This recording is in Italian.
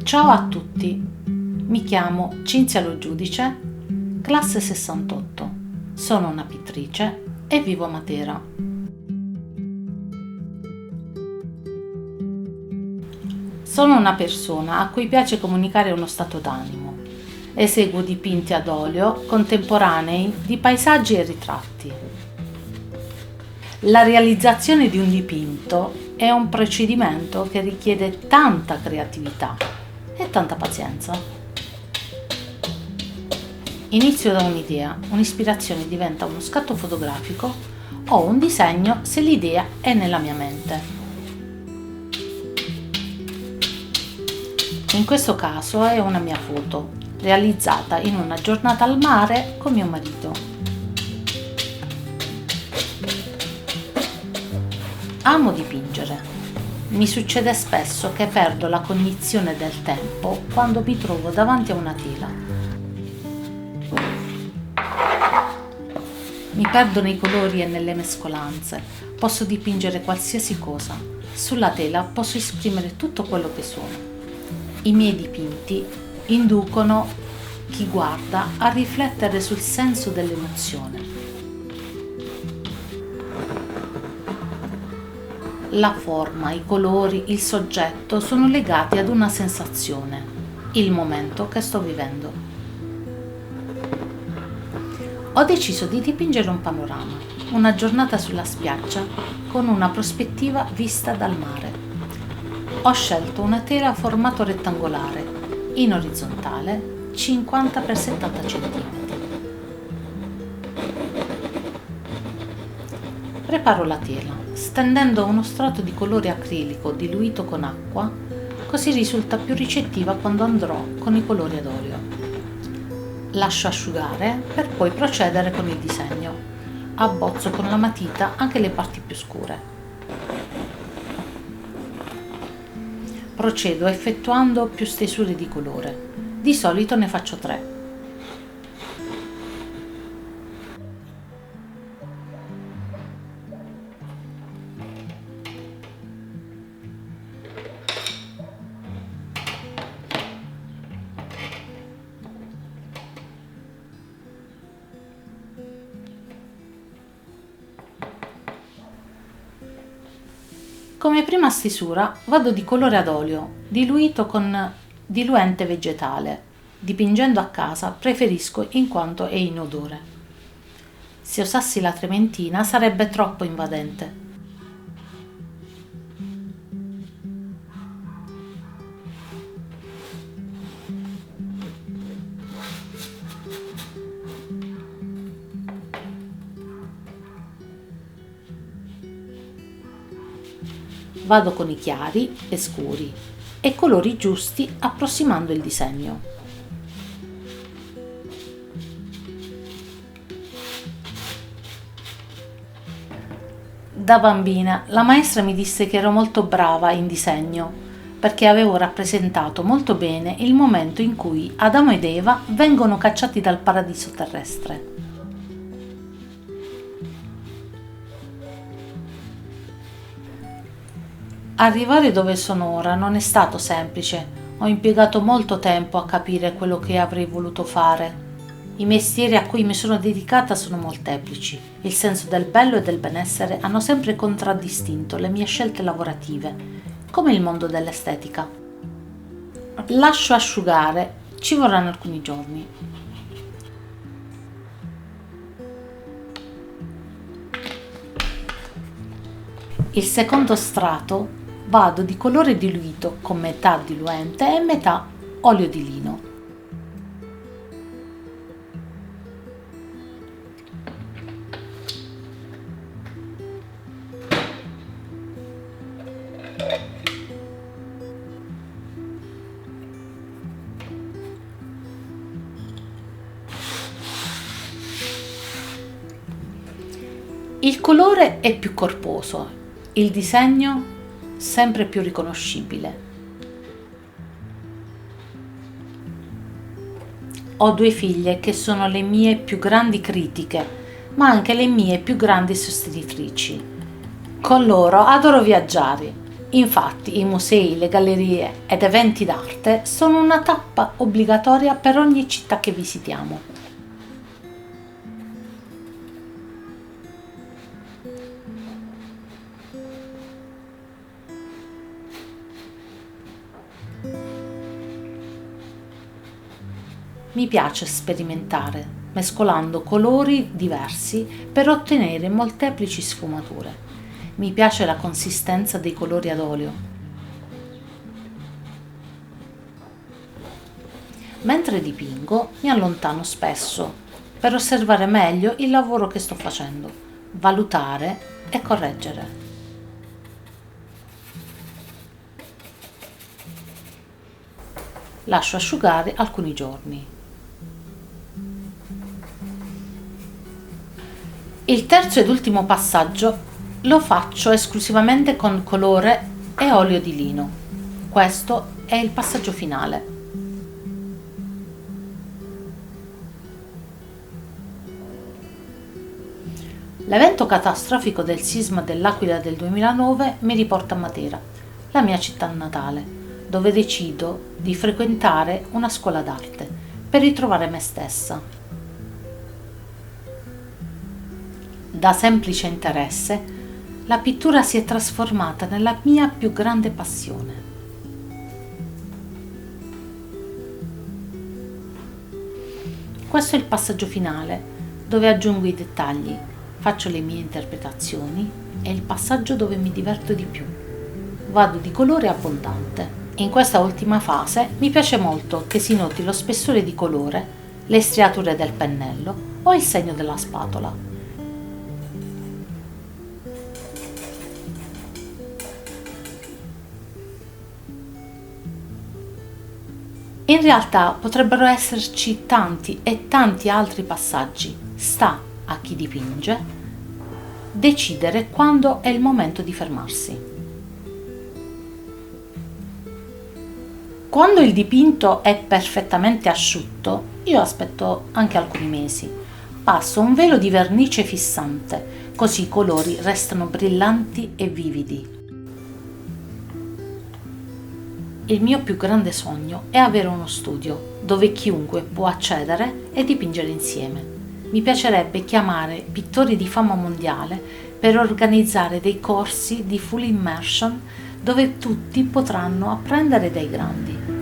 Ciao a tutti, mi chiamo Cinzia Lo Giudice, classe 68, sono una pittrice e vivo a Matera. Sono una persona a cui piace comunicare uno stato d'animo. Eseguo dipinti ad olio contemporanei di paesaggi e ritratti. La realizzazione di un dipinto è un procedimento che richiede tanta creatività e tanta pazienza. Inizio da un'idea, un'ispirazione diventa uno scatto fotografico o un disegno se l'idea è nella mia mente. In questo caso è una mia foto, realizzata in una giornata al mare con mio marito. Amo dipingere. Mi succede spesso che perdo la cognizione del tempo quando mi trovo davanti a una tela. Mi perdo nei colori e nelle mescolanze. Posso dipingere qualsiasi cosa. Sulla tela posso esprimere tutto quello che sono. I miei dipinti inducono chi guarda a riflettere sul senso dell'emozione. La forma, i colori, il soggetto sono legati ad una sensazione, il momento che sto vivendo. Ho deciso di dipingere un panorama, una giornata sulla spiaggia con una prospettiva vista dal mare. Ho scelto una tela a formato rettangolare, in orizzontale, 50 x 70 cm. Preparo la tela, stendendo uno strato di colore acrilico diluito con acqua, così risulta più ricettiva quando andrò con i colori ad olio. Lascio asciugare per poi procedere con il disegno. Abbozzo con la matita anche le parti più scure. Procedo effettuando più stesure di colore. Di solito ne faccio 3. Come prima stesura vado di colore ad olio, diluito con diluente vegetale. Dipingendo a casa preferisco in quanto è inodore. Se usassi la trementina sarebbe troppo invadente. Vado con i chiari e scuri e colori giusti approssimando il disegno. Da bambina la maestra mi disse che ero molto brava in disegno perché avevo rappresentato molto bene il momento in cui Adamo ed Eva vengono cacciati dal paradiso terrestre. Arrivare dove sono ora non è stato semplice, ho impiegato molto tempo a capire quello che avrei voluto fare. I mestieri a cui mi sono dedicata sono molteplici, il senso del bello e del benessere hanno sempre contraddistinto le mie scelte lavorative, come il mondo dell'estetica. Lascio asciugare, ci vorranno alcuni giorni. Il secondo strato vado di colore diluito con metà diluente e metà olio di lino. Il colore è più corposo, il disegno sempre più riconoscibile. Ho 2 figlie che sono le mie più grandi critiche, ma anche le mie più grandi sostenitrici. Con loro adoro viaggiare. Infatti i musei, le gallerie ed eventi d'arte sono una tappa obbligatoria per ogni città che visitiamo. Mi piace sperimentare, mescolando colori diversi per ottenere molteplici sfumature. Mi piace la consistenza dei colori ad olio. Mentre dipingo, mi allontano spesso per osservare meglio il lavoro che sto facendo, valutare e correggere. Lascio asciugare alcuni giorni. Il terzo ed ultimo passaggio lo faccio esclusivamente con colore e olio di lino. Questo è il passaggio finale. L'evento catastrofico del sisma dell'Aquila del 2009 mi riporta a Matera, la mia città natale, dove decido di frequentare una scuola d'arte per ritrovare me stessa. Da semplice interesse, la pittura si è trasformata nella mia più grande passione. Questo è il passaggio finale, dove aggiungo i dettagli, faccio le mie interpretazioni, è il passaggio dove mi diverto di più. Vado di colore abbondante. In questa ultima fase mi piace molto che si noti lo spessore di colore, le striature del pennello o il segno della spatola. In realtà potrebbero esserci tanti e tanti altri passaggi. Sta a chi dipinge decidere quando è il momento di fermarsi. Quando il dipinto è perfettamente asciutto, io aspetto anche alcuni mesi. Passo un velo di vernice fissante, così i colori restano brillanti e vividi. Il mio più grande sogno è avere uno studio dove chiunque può accedere e dipingere insieme. Mi piacerebbe chiamare pittori di fama mondiale per organizzare dei corsi di full immersion dove tutti potranno apprendere dai grandi.